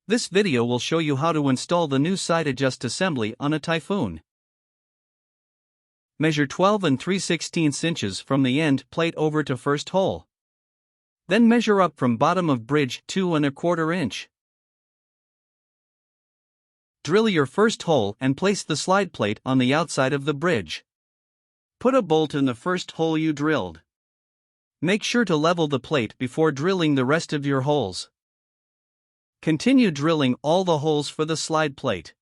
This video will show you how to install the new side adjust assembly on a Typhoon. Measure 12 and 3/16 inches from the end plate over to first hole. Then measure up from bottom of bridge 2 1/4 inch. Drill your first hole and place the slide plate on the outside of the bridge. Put a bolt in the first hole you drilled. Make sure to level the plate before drilling the rest of your holes. Continue drilling all the holes for the slide plate.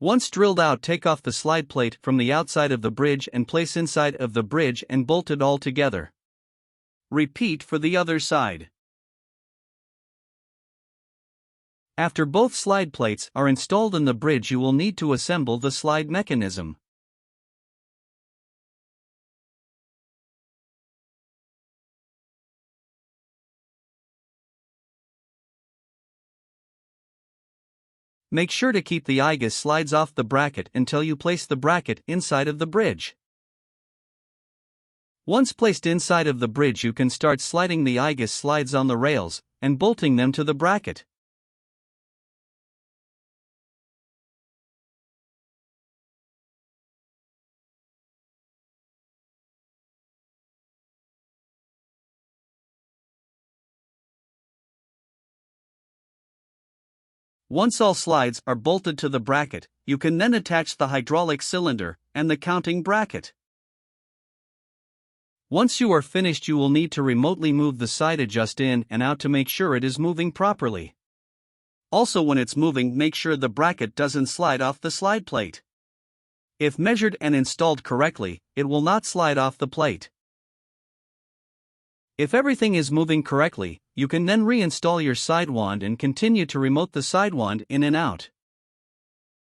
Once drilled out, take off the slide plate from the outside of the bridge and place inside of the bridge and bolt it all together. Repeat for the other side. After both slide plates are installed in the bridge, you will need to assemble the slide mechanism. Make sure to keep the I-guess slides off the bracket until you place the bracket inside of the bridge. Once placed inside of the bridge, you can start sliding the I-guess slides on the rails and bolting them to the bracket. Once all slides are bolted to the bracket, you can then attach the hydraulic cylinder and the counting bracket. Once you are finished, you will need to remotely move the side adjust in and out to make sure it is moving properly. Also, when it's moving, make sure the bracket doesn't slide off the slide plate. If measured and installed correctly, it will not slide off the plate. If everything is moving correctly, you can then reinstall your sidewand and continue to remote the sidewand in and out.